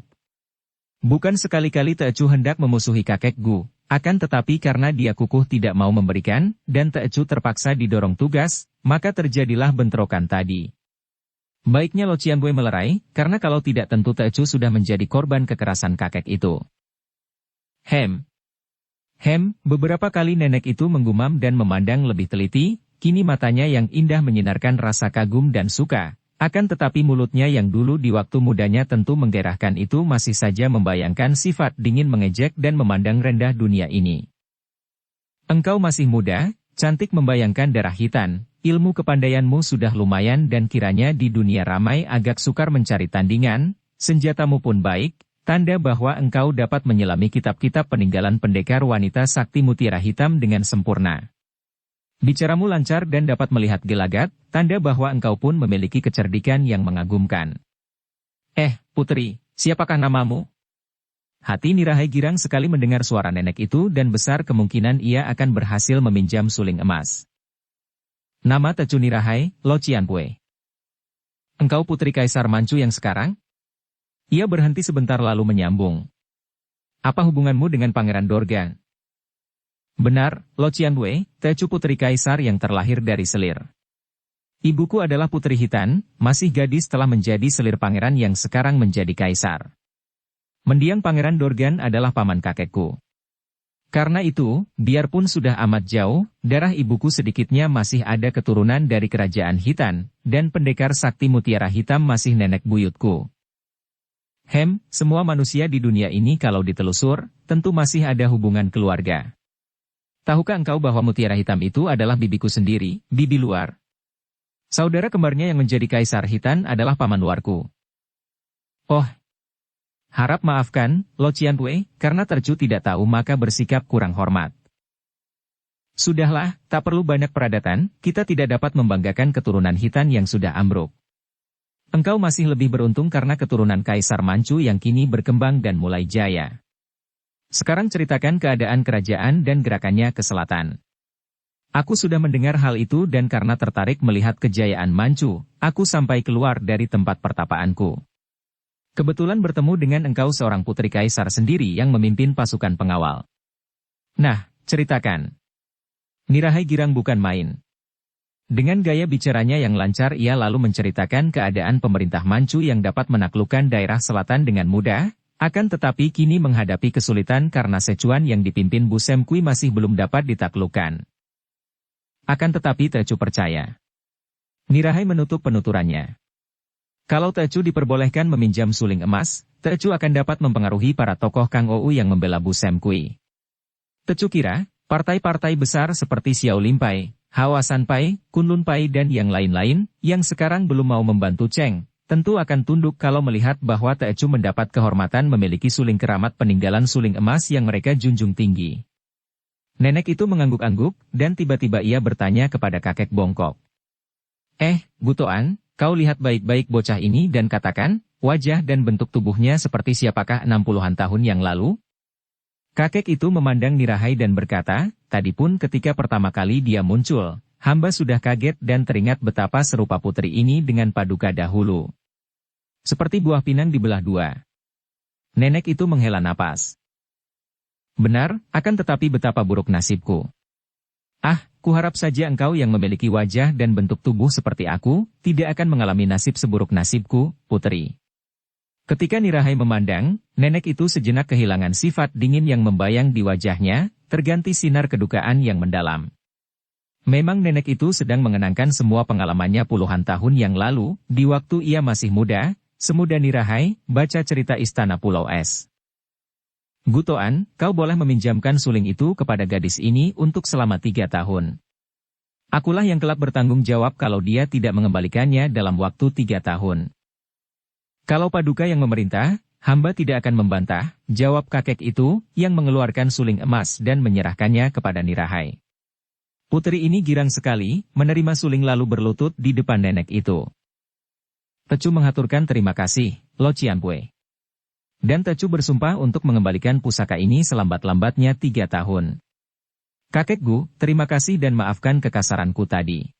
Bukan sekali-kali Teocu hendak memusuhi kakek Gu. Akan tetapi karena dia kukuh tidak mau memberikan, dan Teocu terpaksa didorong tugas, maka terjadilah bentrokan tadi. Baiknya Lo Cianpui melerai, karena kalau tidak tentu Teocu sudah menjadi korban kekerasan kakek itu. Beberapa kali nenek itu menggumam dan memandang lebih teliti, kini matanya yang indah menyinarkan rasa kagum dan suka. Akan tetapi mulutnya yang dulu di waktu mudanya tentu menggairahkan itu masih saja membayangkan sifat dingin mengejek dan memandang rendah dunia ini. "Engkau masih muda, cantik membayangkan darah hitam, ilmu kepandaianmu sudah lumayan dan kiranya di dunia ramai agak sukar mencari tandingan, senjatamu pun baik, tanda bahwa engkau dapat menyelami kitab-kitab peninggalan pendekar wanita sakti mutiara hitam dengan sempurna. Bicaramu lancar dan dapat melihat gelagat, tanda bahwa engkau pun memiliki kecerdikan yang mengagumkan. Putri, siapakah namamu?" Hati Nirahai girang sekali mendengar suara nenek itu dan besar kemungkinan ia akan berhasil meminjam suling emas. "Nama Teocu Nirahai, Lo Cianpui. Engkau putri Kaisar Manchu yang sekarang?" Ia berhenti sebentar lalu menyambung. "Apa hubunganmu dengan Pangeran Dorgan?" "Benar, Lo Cianpui, Teocu putri kaisar yang terlahir dari selir. Ibuku adalah Putri Hitan, masih gadis telah menjadi selir pangeran yang sekarang menjadi kaisar. Mendiang Pangeran Dorgan adalah paman kakekku. Karena itu, biarpun sudah amat jauh, darah ibuku sedikitnya masih ada keturunan dari kerajaan Hitan, dan pendekar sakti mutiara hitam masih nenek buyutku. Semua manusia di dunia ini kalau ditelusur, tentu masih ada hubungan keluarga. Tahukah engkau bahwa mutiara hitam itu adalah bibiku sendiri, bibi luar? Saudara kembarnya yang menjadi kaisar Hitan adalah paman luarku." "Oh, harap maafkan, Lo Cianpui, karena Teocu tidak tahu maka bersikap kurang hormat." "Sudahlah, tak perlu banyak peradatan, kita tidak dapat membanggakan keturunan Hitan yang sudah ambruk. Engkau masih lebih beruntung karena keturunan Kaisar Manchu yang kini berkembang dan mulai jaya. Sekarang ceritakan keadaan kerajaan dan gerakannya ke selatan." Aku sudah mendengar hal itu dan karena tertarik melihat kejayaan Manchu, aku sampai keluar dari tempat pertapaanku. Kebetulan bertemu dengan engkau seorang putri kaisar sendiri yang memimpin pasukan pengawal. Nah, ceritakan. Nirahai girang bukan main. Dengan gaya bicaranya yang lancar ia lalu menceritakan keadaan pemerintah Manchu yang dapat menaklukkan daerah selatan dengan mudah, akan tetapi kini menghadapi kesulitan karena Sichuan yang dipimpin Bu Sem Kui masih belum dapat ditaklukkan. Akan tetapi Tecu percaya. Nirahai menutup penuturannya. Kalau Tecu diperbolehkan meminjam suling emas, Tecu akan dapat mempengaruhi para tokoh Kang Ou yang membela Bu Sem Kui. Tecu kira, partai-partai besar seperti Xiao Lim Pai, Hawa San Pai, Kunlun Pai dan yang lain-lain, yang sekarang belum mau membantu Cheng, tentu akan tunduk kalau melihat bahwa Tecu mendapat kehormatan memiliki suling keramat peninggalan suling emas yang mereka junjung tinggi. Nenek itu mengangguk-angguk, dan tiba-tiba ia bertanya kepada kakek bongkok. Gutoan, kau lihat baik-baik bocah ini dan katakan, wajah dan bentuk tubuhnya seperti siapakah 60-an tahun yang lalu? Kakek itu memandang Nirahai dan berkata, tadi pun ketika pertama kali dia muncul, hamba sudah kaget dan teringat betapa serupa putri ini dengan Paduka dahulu. Seperti buah pinang dibelah dua. Nenek itu menghela napas. Benar, akan tetapi betapa buruk nasibku. Kuharap saja engkau yang memiliki wajah dan bentuk tubuh seperti aku, tidak akan mengalami nasib seburuk nasibku, putri. Ketika Nirahai memandang, nenek itu sejenak kehilangan sifat dingin yang membayang di wajahnya, terganti sinar kedukaan yang mendalam. Memang nenek itu sedang mengenangkan semua pengalamannya puluhan tahun yang lalu, di waktu ia masih muda, semuda Nirahai, baca cerita Istana Pulau Es. Gutoan, kau boleh meminjamkan suling itu kepada gadis ini untuk selama 3 tahun. Akulah yang kelak bertanggung jawab kalau dia tidak mengembalikannya dalam waktu 3 tahun. Kalau Paduka yang memerintah, hamba tidak akan membantah, jawab kakek itu, yang mengeluarkan suling emas dan menyerahkannya kepada Nirahai. Putri ini girang sekali, menerima suling lalu berlutut di depan nenek itu. Tecu mengaturkan terima kasih, Lo Cianpue. Dan Tecu bersumpah untuk mengembalikan pusaka ini selambat-lambatnya 3 tahun. Kakek Gu, terima kasih dan maafkan kekasaranku tadi.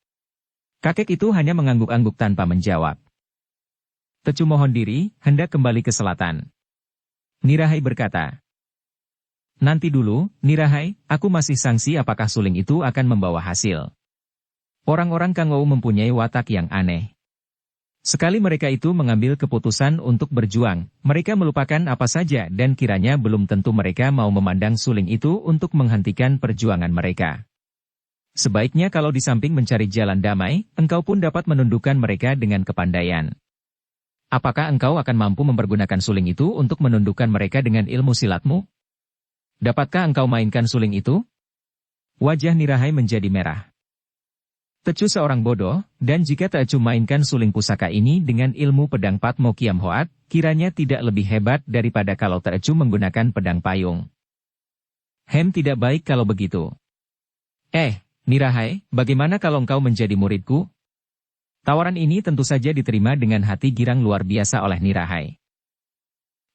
Kakek itu hanya mengangguk-angguk tanpa menjawab. Tecu mohon diri, hendak kembali ke selatan. Nirahai berkata. Nanti dulu, Nirahai, aku masih sangsi apakah suling itu akan membawa hasil. Orang-orang Kang Ou mempunyai watak yang aneh. Sekali mereka itu mengambil keputusan untuk berjuang, mereka melupakan apa saja dan kiranya belum tentu mereka mau memandang suling itu untuk menghentikan perjuangan mereka. Sebaiknya kalau di samping mencari jalan damai, engkau pun dapat menundukkan mereka dengan kepandaian. Apakah engkau akan mampu mempergunakan suling itu untuk menundukkan mereka dengan ilmu silatmu? Dapatkah engkau mainkan suling itu? Wajah Nirahai menjadi merah. Tecu seorang bodoh, dan jika Tecu mainkan suling pusaka ini dengan ilmu pedang Patmo Kiam Hoat, kiranya tidak lebih hebat daripada kalau Tecu menggunakan pedang payung. Tidak baik kalau begitu. Nirahai, bagaimana kalau engkau menjadi muridku? Tawaran ini tentu saja diterima dengan hati girang luar biasa oleh Nirahai.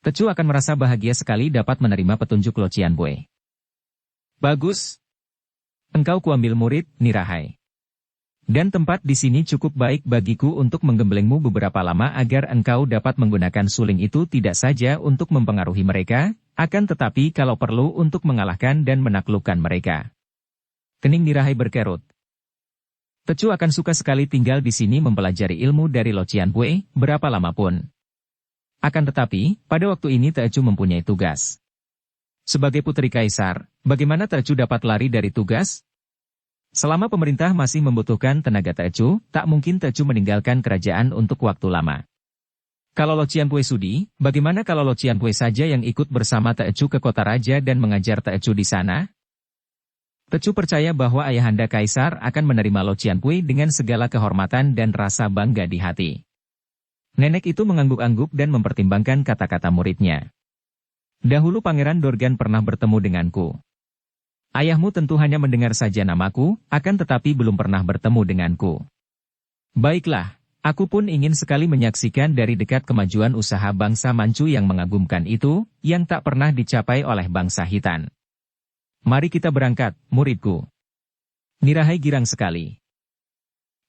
Tecu akan merasa bahagia sekali dapat menerima petunjuk Lo Cianpue. Bagus. Engkau kuambil murid, Nirahai. Dan tempat di sini cukup baik bagiku untuk menggemblengmu beberapa lama agar engkau dapat menggunakan suling itu tidak saja untuk mempengaruhi mereka, akan tetapi kalau perlu untuk mengalahkan dan menaklukkan mereka. Kening Nirahai berkerut. Tecu akan suka sekali tinggal di sini mempelajari ilmu dari Lo Cianpue, berapa lama pun. Akan tetapi, pada waktu ini Tecu mempunyai tugas. Sebagai putri kaisar, bagaimana Tecu dapat lari dari tugas? Selama pemerintah masih membutuhkan tenaga Tecu, tak mungkin Tecu meninggalkan kerajaan untuk waktu lama. Kalau Lo Cianpue sudi, bagaimana kalau Lo Cianpue saja yang ikut bersama Tecu ke kota raja dan mengajar Tecu di sana? Tecu percaya bahwa ayahanda kaisar akan menerima Lo Cianpue dengan segala kehormatan dan rasa bangga di hati. Nenek itu mengangguk-angguk dan mempertimbangkan kata-kata muridnya. Dahulu Pangeran Dorgan pernah bertemu denganku. Ayahmu tentu hanya mendengar saja namaku, akan tetapi belum pernah bertemu denganku. Baiklah, aku pun ingin sekali menyaksikan dari dekat kemajuan usaha bangsa Manchu yang mengagumkan itu, yang tak pernah dicapai oleh bangsa Hitan. Mari kita berangkat, muridku. Nirahai girang sekali.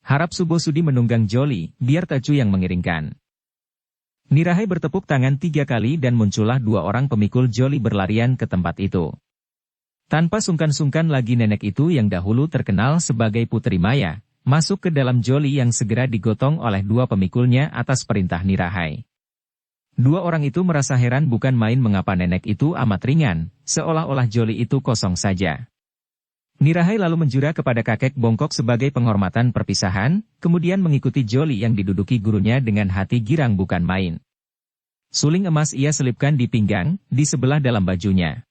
Harap Subosudi menunggang Joli, biar Tacu yang mengiringkan. Nirahai bertepuk tangan 3 kali dan muncullah 2 orang pemikul Joli berlarian ke tempat itu. Tanpa sungkan-sungkan lagi nenek itu yang dahulu terkenal sebagai Putri Maya, masuk ke dalam Joli yang segera digotong oleh 2 pemikulnya atas perintah Nirahai. 2 orang itu merasa heran bukan main mengapa nenek itu amat ringan, seolah-olah Joli itu kosong saja. Nirahai lalu menjura kepada kakek bongkok sebagai penghormatan perpisahan, kemudian mengikuti Joli yang diduduki gurunya dengan hati girang bukan main. Suling emas ia selipkan di pinggang, di sebelah dalam bajunya.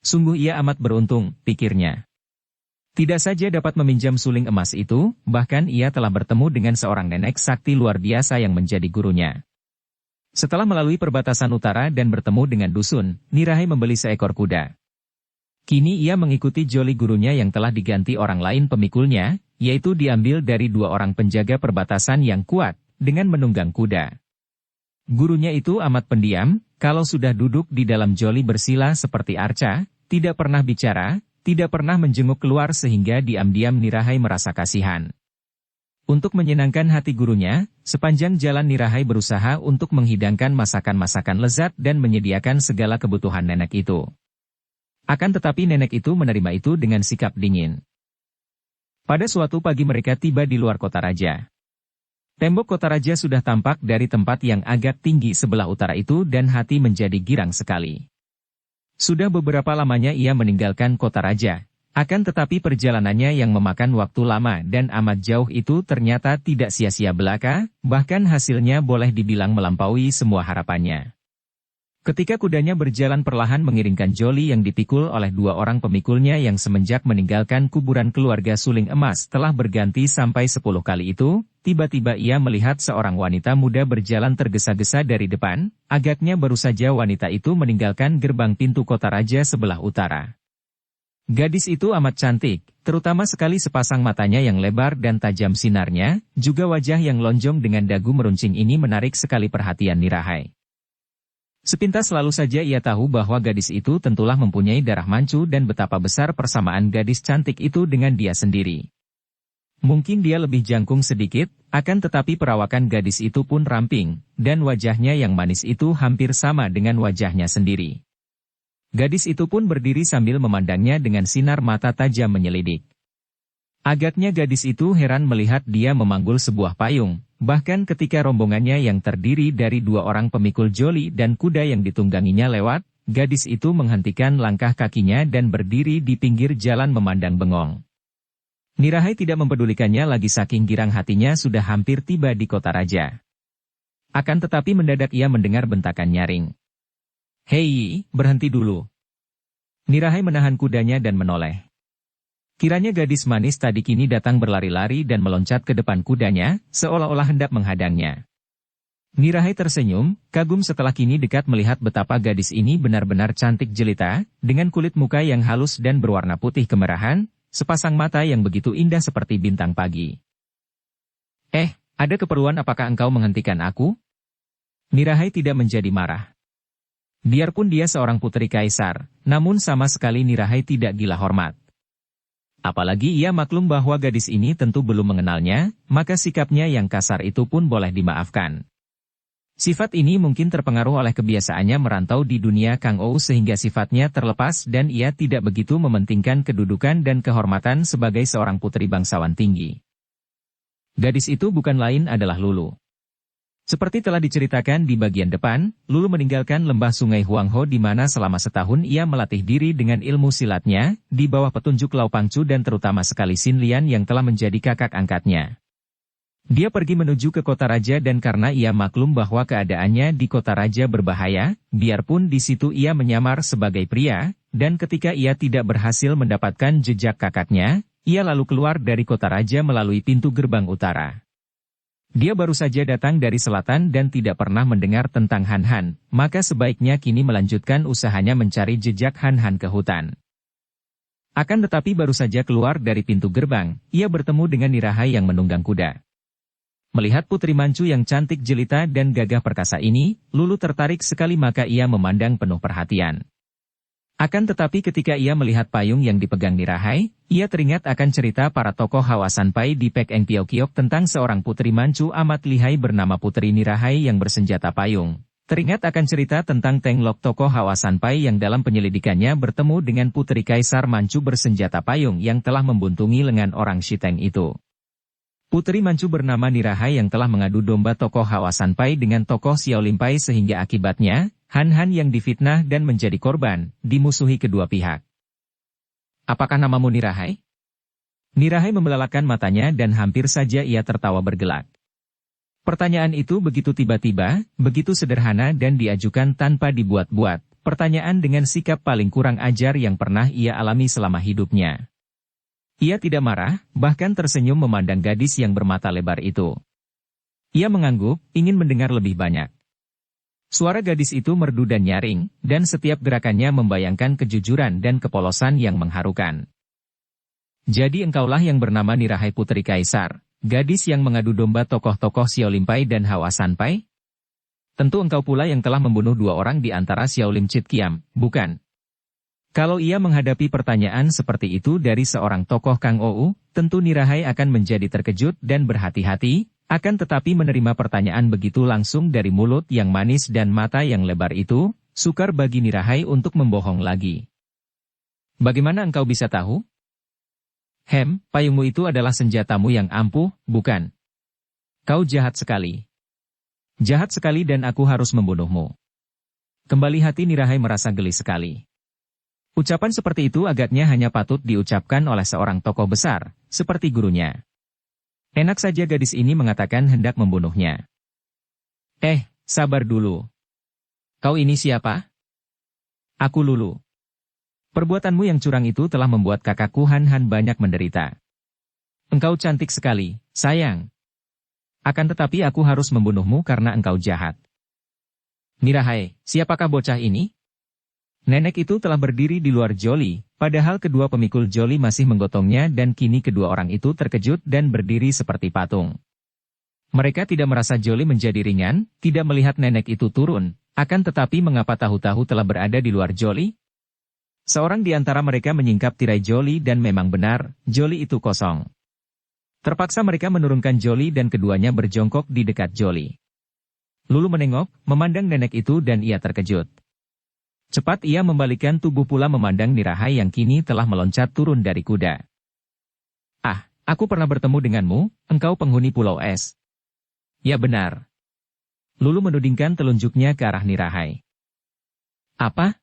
Sungguh ia amat beruntung, pikirnya. Tidak saja dapat meminjam suling emas itu, bahkan ia telah bertemu dengan seorang nenek sakti luar biasa yang menjadi gurunya. Setelah melalui perbatasan utara dan bertemu dengan dusun, Nirahai membeli seekor kuda. Kini ia mengikuti Joli gurunya yang telah diganti orang lain pemikulnya, yaitu diambil dari 2 orang penjaga perbatasan yang kuat, dengan menunggang kuda. Gurunya itu amat pendiam, kalau sudah duduk di dalam Joli bersila seperti arca, tidak pernah bicara, tidak pernah menjenguk keluar sehingga diam-diam Nirahai merasa kasihan. Untuk menyenangkan hati gurunya, sepanjang jalan Nirahai berusaha untuk menghidangkan masakan-masakan lezat dan menyediakan segala kebutuhan nenek itu. Akan tetapi nenek itu menerima itu dengan sikap dingin. Pada suatu pagi mereka tiba di luar kota raja. Tembok kota raja sudah tampak dari tempat yang agak tinggi sebelah utara itu dan hati menjadi girang sekali. Sudah beberapa lamanya ia meninggalkan kota raja, akan tetapi perjalanannya yang memakan waktu lama dan amat jauh itu ternyata tidak sia-sia belaka, bahkan hasilnya boleh dibilang melampaui semua harapannya. Ketika kudanya berjalan perlahan mengiringkan Joli yang dipikul oleh 2 orang pemikulnya yang semenjak meninggalkan kuburan keluarga Suling Emas telah berganti sampai 10 kali itu, tiba-tiba ia melihat seorang wanita muda berjalan tergesa-gesa dari depan, agaknya baru saja wanita itu meninggalkan gerbang pintu kota raja sebelah utara. Gadis itu amat cantik, terutama sekali sepasang matanya yang lebar dan tajam sinarnya, juga wajah yang lonjong dengan dagu meruncing ini menarik sekali perhatian Nirahai. Sepintas lalu saja ia tahu bahwa gadis itu tentulah mempunyai darah Manchu dan betapa besar persamaan gadis cantik itu dengan dia sendiri. Mungkin dia lebih jangkung sedikit, akan tetapi perawakan gadis itu pun ramping, dan wajahnya yang manis itu hampir sama dengan wajahnya sendiri. Gadis itu pun berdiri sambil memandangnya dengan sinar mata tajam menyelidik. Agaknya gadis itu heran melihat dia memanggul sebuah payung, bahkan ketika rombongannya yang terdiri dari 2 orang pemikul Joli dan kuda yang ditungganginya lewat, gadis itu menghentikan langkah kakinya dan berdiri di pinggir jalan memandang bengong. Nirahai tidak mempedulikannya lagi saking girang hatinya sudah hampir tiba di kota raja. Akan tetapi mendadak ia mendengar bentakan nyaring. "Hei, berhenti dulu." Nirahai menahan kudanya dan menoleh. Kiranya gadis manis tadi kini datang berlari-lari dan meloncat ke depan kudanya, seolah-olah hendak menghadangnya. Nirahai tersenyum, kagum setelah kini dekat melihat betapa gadis ini benar-benar cantik jelita, dengan kulit muka yang halus dan berwarna putih kemerahan, sepasang mata yang begitu indah seperti bintang pagi. Ada keperluan apakah engkau menghentikan aku?" Nirahai tidak menjadi marah. Biarpun dia seorang putri kaisar, namun sama sekali Nirahai tidak gila hormat. Apalagi ia maklum bahwa gadis ini tentu belum mengenalnya, maka sikapnya yang kasar itu pun boleh dimaafkan. Sifat ini mungkin terpengaruh oleh kebiasaannya merantau di dunia Kang-ou sehingga sifatnya terlepas dan ia tidak begitu mementingkan kedudukan dan kehormatan sebagai seorang putri bangsawan tinggi. Gadis itu bukan lain adalah Lulu. Seperti telah diceritakan di bagian depan, Lulu meninggalkan lembah sungai Huangho di mana selama setahun ia melatih diri dengan ilmu silatnya, di bawah petunjuk Lau Pangcu dan terutama sekali Xin Lian yang telah menjadi kakak angkatnya. Dia pergi menuju ke kota raja dan karena ia maklum bahwa keadaannya di kota raja berbahaya, biarpun di situ ia menyamar sebagai pria, dan ketika ia tidak berhasil mendapatkan jejak kakaknya, ia lalu keluar dari kota raja melalui pintu gerbang utara. Dia baru saja datang dari selatan dan tidak pernah mendengar tentang Han Han, maka sebaiknya kini melanjutkan usahanya mencari jejak Han Han ke hutan. Akan tetapi baru saja keluar dari pintu gerbang, ia bertemu dengan Nirahai yang menunggang kuda. Melihat Putri Manchu yang cantik jelita dan gagah perkasa ini, Lulu tertarik sekali maka ia memandang penuh perhatian. Akan tetapi ketika ia melihat payung yang dipegang Nirahai, ia teringat akan cerita para tokoh Hawasan Pai di Pek Eng Piao Kiok tentang seorang putri Manchu amat lihai bernama Putri Nirahai yang bersenjata payung. Teringat akan cerita tentang Teng Lok tokoh Hawasan Pai yang dalam penyelidikannya bertemu dengan Putri Kaisar Manchu bersenjata payung yang telah membuntungi lengan orang Shiteng itu. Putri Manchu bernama Nirahai yang telah mengadu domba tokoh Hawasan Pai dengan tokoh Xiao Lim Pai sehingga akibatnya, Han yang difitnah dan menjadi korban, dimusuhi kedua pihak. Apakah namamu Nirahai? Nirahai membelalakan matanya dan hampir saja ia tertawa bergelak. Pertanyaan itu begitu tiba-tiba, begitu sederhana dan diajukan tanpa dibuat-buat, pertanyaan dengan sikap paling kurang ajar yang pernah ia alami selama hidupnya. Ia tidak marah, bahkan tersenyum memandang gadis yang bermata lebar itu. Ia mengangguk, ingin mendengar lebih banyak. Suara gadis itu merdu dan nyaring, dan setiap gerakannya membayangkan kejujuran dan kepolosan yang mengharukan. Jadi engkaulah yang bernama Nirahai Putri Kaisar, gadis yang mengadu domba tokoh-tokoh Xiao Lim Pai dan Hawasan Pai? Tentu engkau pula yang telah membunuh 2 orang di antara Xiao Lim Chit Kiam, bukan? Kalau ia menghadapi pertanyaan seperti itu dari seorang tokoh Kang Ou, tentu Nirahai akan menjadi terkejut dan berhati-hati, akan tetapi menerima pertanyaan begitu langsung dari mulut yang manis dan mata yang lebar itu, sukar bagi Nirahai untuk membohong lagi. Bagaimana engkau bisa tahu? Payungmu itu adalah senjatamu yang ampuh, bukan? Kau jahat sekali. Jahat sekali dan aku harus membunuhmu. Kembali hati Nirahai merasa geli sekali. Ucapan seperti itu agaknya hanya patut diucapkan oleh seorang tokoh besar, seperti gurunya. Enak saja gadis ini mengatakan hendak membunuhnya. Sabar dulu. Kau ini siapa? Aku Lulu. Perbuatanmu yang curang itu telah membuat kakakku Han banyak menderita. Engkau cantik sekali, sayang. Akan tetapi aku harus membunuhmu karena engkau jahat. Nirahai, siapakah bocah ini? Nenek itu telah berdiri di luar Joli, padahal kedua pemikul Joli masih menggotongnya dan kini kedua orang itu terkejut dan berdiri seperti patung. Mereka tidak merasa Joli menjadi ringan, tidak melihat nenek itu turun, akan tetapi mengapa tahu-tahu telah berada di luar Joli? Seorang di antara mereka menyingkap tirai Joli dan memang benar, Joli itu kosong. Terpaksa mereka menurunkan Joli dan keduanya berjongkok di dekat Joli. Lulu menengok, memandang nenek itu dan ia terkejut. Cepat ia membalikkan tubuh pula memandang Nirahai yang kini telah meloncat turun dari kuda. Aku pernah bertemu denganmu, engkau penghuni Pulau Es. Ya benar. Lulu menudingkan telunjuknya ke arah Nirahai. Apa?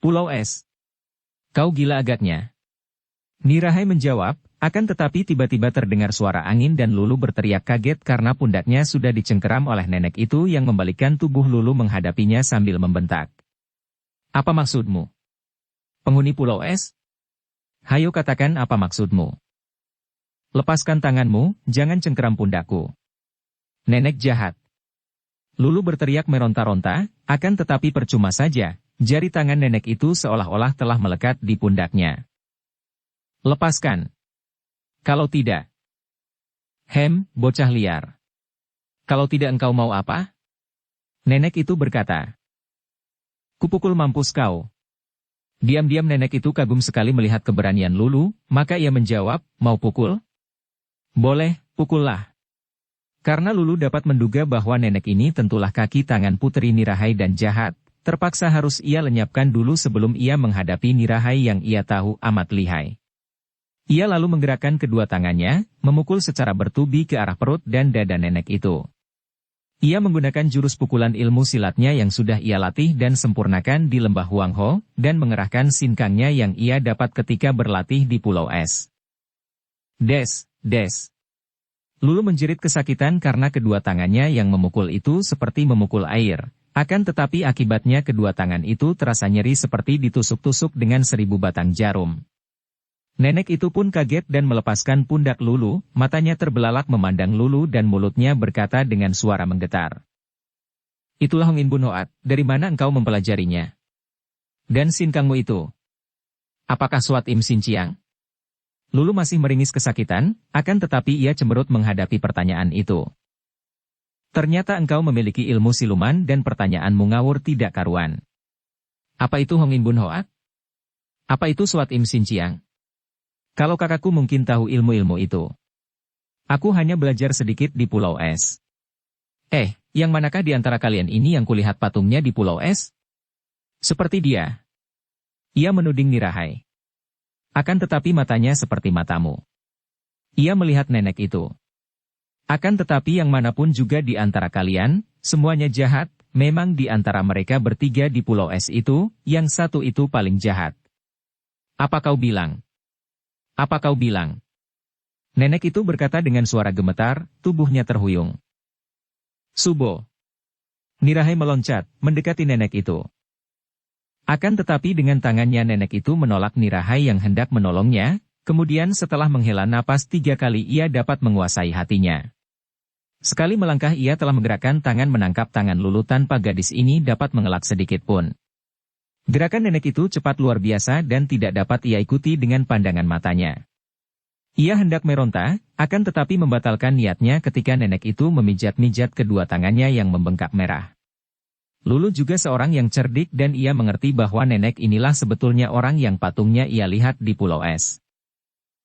Pulau Es. Kau gila agaknya. Nirahai menjawab, akan tetapi tiba-tiba terdengar suara angin dan Lulu berteriak kaget karena pundaknya sudah dicengkeram oleh nenek itu yang membalikkan tubuh Lulu menghadapinya sambil membentak. Apa maksudmu? Penghuni Pulau Es? Hayo katakan apa maksudmu. Lepaskan tanganmu, jangan cengkeram pundakku. Nenek jahat. Lulu berteriak meronta-ronta, akan tetapi percuma saja, jari tangan nenek itu seolah-olah telah melekat di pundaknya. Lepaskan. Kalau tidak. Bocah liar. Kalau tidak engkau mau apa? Nenek itu berkata. Kupukul mampus kau. Diam-diam nenek itu kagum sekali melihat keberanian Lulu, maka ia menjawab, mau pukul? Boleh, pukullah. Karena Lulu dapat menduga bahwa nenek ini tentulah kaki tangan Putri Nirahai dan jahat, terpaksa harus ia lenyapkan dulu sebelum ia menghadapi Nirahai yang ia tahu amat lihai. Ia lalu menggerakkan kedua tangannya, memukul secara bertubi ke arah perut dan dada nenek itu. Ia menggunakan jurus pukulan ilmu silatnya yang sudah ia latih dan sempurnakan di lembah Huang Ho, dan mengerahkan sinkangnya yang ia dapat ketika berlatih di Pulau Es. Des. Lulu menjerit kesakitan karena kedua tangannya yang memukul itu seperti memukul air, akan tetapi akibatnya kedua tangan itu terasa nyeri seperti ditusuk-tusuk dengan 1000 batang jarum. Nenek itu pun kaget dan melepaskan pundak Lulu, matanya terbelalak memandang Lulu dan mulutnya berkata dengan suara menggetar. Itulah Hong In Bun Hoat, dari mana engkau mempelajarinya? Dan sinkangmu itu? Apakah Swat Im Sin Chiang? Lulu masih meringis kesakitan, akan tetapi ia cemberut menghadapi pertanyaan itu. Ternyata engkau memiliki ilmu siluman dan pertanyaanmu ngawur tidak karuan. Apa itu Hong In Bun Hoat? Apa itu Swat Im Xinjiang? Kalau kakakku mungkin tahu ilmu-ilmu itu. Aku hanya belajar sedikit di Pulau Es. Yang manakah di antara kalian ini yang kulihat patungnya di Pulau Es? Seperti dia. Ia menuding Nirahai. Akan tetapi matanya seperti matamu. Ia melihat nenek itu. Akan tetapi yang manapun juga di antara kalian, semuanya jahat, memang di antara mereka bertiga di Pulau Es itu, yang satu itu paling jahat. Apa kau bilang? Apa kau bilang? Nenek itu berkata dengan suara gemetar, tubuhnya terhuyung. Subo. Nirahai meloncat, mendekati nenek itu. Akan tetapi dengan tangannya nenek itu menolak Nirahai yang hendak menolongnya, kemudian setelah menghela napas 3 kali ia dapat menguasai hatinya. Sekali melangkah ia telah menggerakkan tangan menangkap tangan Lulu tanpa gadis ini dapat mengelak sedikit pun. Gerakan nenek itu cepat luar biasa dan tidak dapat ia ikuti dengan pandangan matanya. Ia hendak meronta, akan tetapi membatalkan niatnya ketika nenek itu memijat-mijat kedua tangannya yang membengkak merah. Lulu juga seorang yang cerdik dan ia mengerti bahwa nenek inilah sebetulnya orang yang patungnya ia lihat di Pulau Es.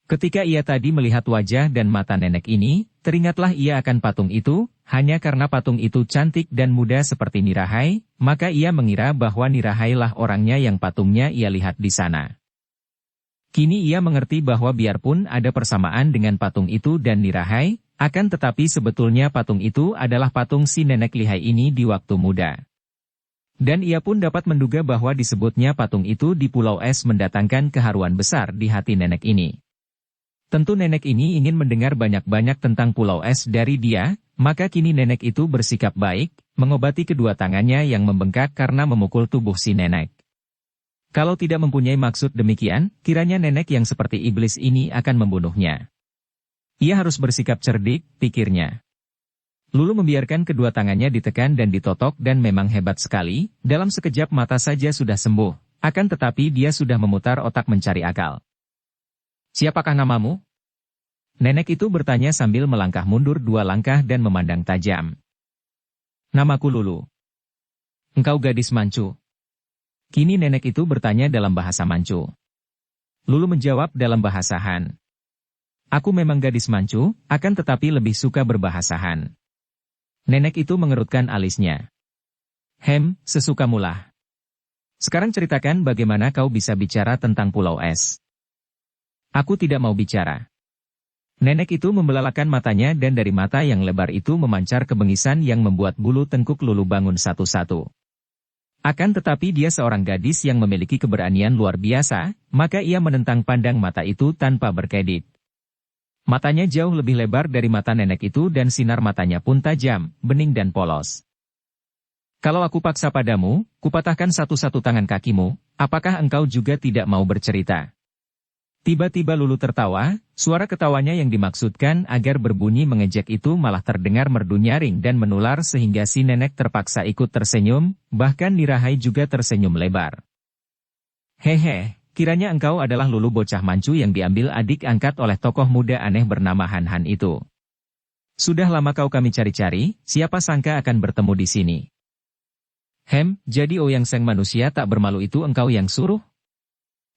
Ketika ia tadi melihat wajah dan mata nenek ini, teringatlah ia akan patung itu, hanya karena patung itu cantik dan muda seperti Nirahai, maka ia mengira bahwa Nirahai lah orangnya yang patungnya ia lihat di sana. Kini ia mengerti bahwa biarpun ada persamaan dengan patung itu dan Nirahai, akan tetapi sebetulnya patung itu adalah patung si nenek lihai ini di waktu muda. Dan ia pun dapat menduga bahwa disebutnya patung itu di Pulau Es mendatangkan keharuan besar di hati nenek ini. Tentu nenek ini ingin mendengar banyak-banyak tentang Pulau Es dari dia, maka kini nenek itu bersikap baik, mengobati kedua tangannya yang membengkak karena memukul tubuh si nenek. Kalau tidak mempunyai maksud demikian, kiranya nenek yang seperti iblis ini akan membunuhnya. Ia harus bersikap cerdik, pikirnya. Lulu membiarkan kedua tangannya ditekan dan ditotok dan memang hebat sekali, dalam sekejap mata saja sudah sembuh, akan tetapi dia sudah memutar otak mencari akal. Siapakah namamu? Nenek itu bertanya sambil melangkah mundur 2 langkah dan memandang tajam. Namaku Lulu. Engkau gadis Manchu. Kini nenek itu bertanya dalam bahasa Manchu. Lulu menjawab dalam bahasa Han. Aku memang gadis Manchu, akan tetapi lebih suka berbahasa Han. Nenek itu mengerutkan alisnya. Sesukamulah. Sekarang ceritakan bagaimana kau bisa bicara tentang Pulau Es. Aku tidak mau bicara. Nenek itu membelalakan matanya dan dari mata yang lebar itu memancar kebengisan yang membuat bulu tengkuk Lulu bangun satu-satu. Akan tetapi dia seorang gadis yang memiliki keberanian luar biasa, maka ia menentang pandang mata itu tanpa berkedip. Matanya jauh lebih lebar dari mata nenek itu dan sinar matanya pun tajam, bening dan polos. Kalau aku paksa padamu, kupatahkan satu-satu tangan kakimu, apakah engkau juga tidak mau bercerita? Tiba-tiba Lulu tertawa, suara ketawanya yang dimaksudkan agar berbunyi mengejek itu malah terdengar merdu nyaring dan menular sehingga si nenek terpaksa ikut tersenyum, bahkan Nirahai juga tersenyum lebar. Kiranya engkau adalah Lulu bocah Manchu yang diambil adik angkat oleh tokoh muda aneh bernama Han itu. Sudah lama kau kami cari-cari, siapa sangka akan bertemu di sini. Jadi Ouyang Seng manusia tak bermalu itu engkau yang suruh?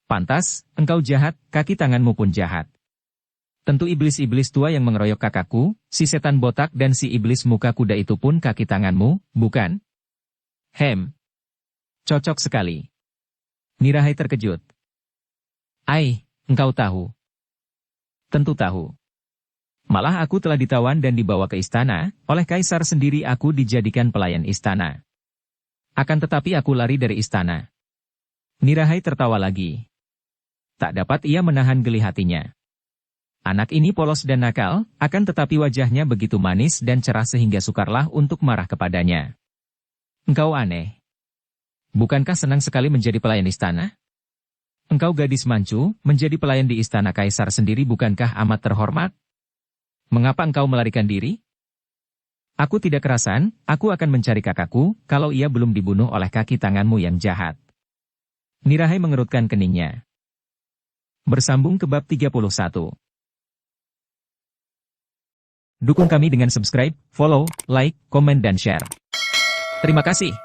Pantas, engkau jahat, kaki tanganmu pun jahat. Tentu iblis-iblis tua yang mengeroyok kakakku, si setan botak dan si iblis muka kuda itu pun kaki tanganmu, bukan? Cocok sekali. Nirahai terkejut. Engkau tahu. Tentu tahu. Malah aku telah ditawan dan dibawa ke istana, oleh kaisar sendiri aku dijadikan pelayan istana. Akan tetapi aku lari dari istana. Nirahai tertawa lagi. Tak dapat ia menahan geli hatinya. Anak ini polos dan nakal, akan tetapi wajahnya begitu manis dan cerah sehingga sukarlah untuk marah kepadanya. Engkau aneh. Bukankah senang sekali menjadi pelayan istana? Engkau gadis Manchu, menjadi pelayan di istana kaisar sendiri bukankah amat terhormat? Mengapa engkau melarikan diri? Aku tidak kerasan, aku akan mencari kakakku, kalau ia belum dibunuh oleh kaki tanganmu yang jahat. Nirahai mengerutkan keningnya. Bersambung ke bab 31. Dukung kami dengan subscribe, follow, like, komen dan share. Terima kasih.